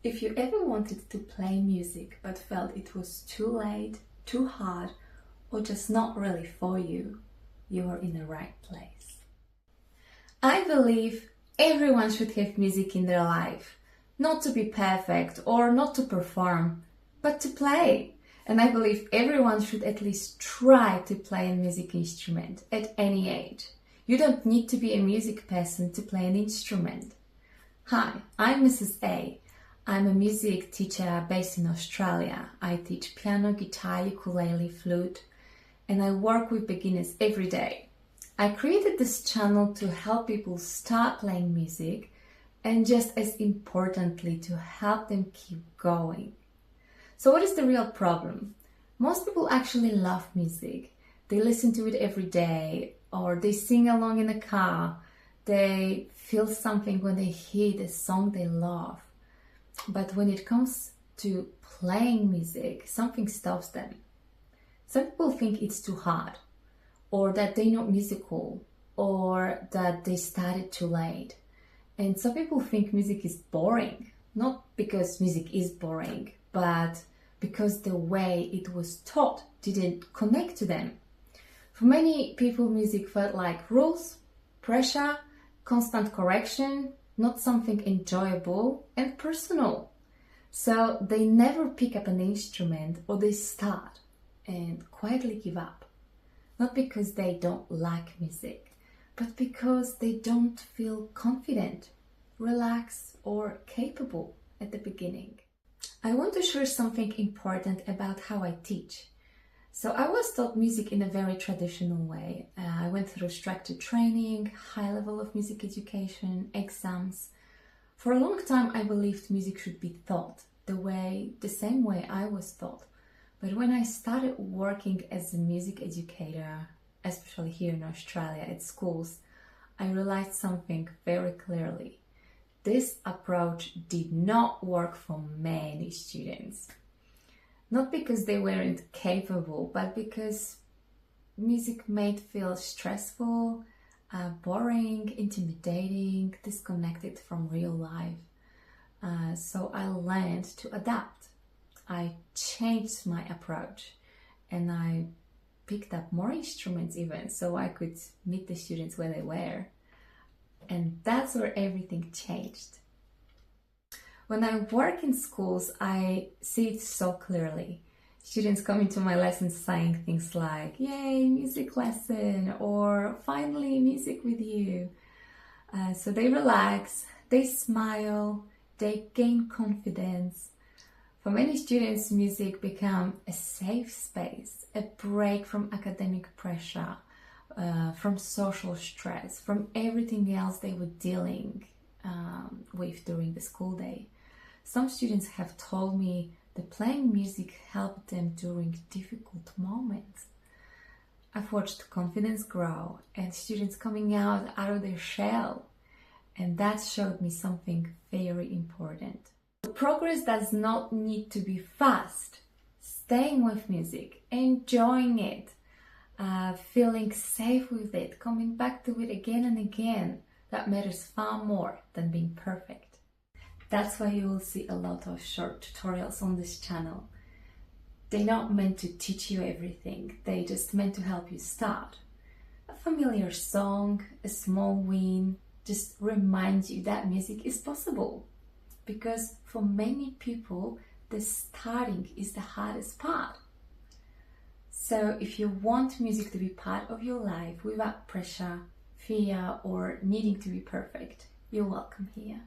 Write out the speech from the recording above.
If you ever wanted to play music but felt it was too late, too hard, or just not really for you, you are in the right place. I believe everyone should have music in their life, not to be perfect or not to perform, but to play. And I believe everyone should at least try to play a music instrument at any age. You don't need to be a music person to play an instrument. Hi, I'm Mrs. A. I'm a music teacher based in Australia. I teach piano, guitar, ukulele, flute, and I work with beginners every day. I created this channel to help people start playing music and just as importantly to help them keep going. So what is the real problem? Most people actually love music. They listen to it every day or they sing along in the car. They feel something when they hear the song they love. But when it comes to playing music, something stops them. Some people think it's too hard, or that they're not musical, or that they started too late. And some people think music is boring, not because music is boring, but because the way it was taught didn't connect to them. For many people, music felt like rules, pressure, constant correction, not something enjoyable and personal. So they never pick up an instrument or they start and quietly give up. Not because they don't like music, but because they don't feel confident, relaxed or capable at the beginning. I want to share something important about how I teach. So I was taught music in a very traditional way. I went through structured training, high level of music education, exams. For a long time, I believed music should be taught the same way I was taught. But when I started working as a music educator, especially here in Australia at schools, I realized something very clearly. This approach did not work for many students. Not because they weren't capable, but because music made feel stressful, boring, intimidating, disconnected from real life. So I learned to adapt. I changed my approach and I picked up more instruments even so I could meet the students where they were. And that's where everything changed. When I work in schools, I see it so clearly. Students come into my lessons saying things like, "Yay, music lesson," or "Finally, music with you." So they relax, they smile, they gain confidence. For many students, music becomes a safe space, a break from academic pressure, from social stress, from everything else they were dealing with during the school day. Some students have told me that playing music helped them during difficult moments. I've watched confidence grow and students coming out of their shell, and that showed me something very important. Progress does not need to be fast. Staying with music, enjoying it, feeling safe with it, coming back to it again and again, that matters far more than being perfect. That's why you will see a lot of short tutorials on this channel. They're not meant to teach you everything, they're just meant to help you start. A familiar song, a small win, just reminds you that music is possible. Because for many people, the starting is the hardest part. So if you want music to be part of your life without pressure, fear, or needing to be perfect, you're welcome here.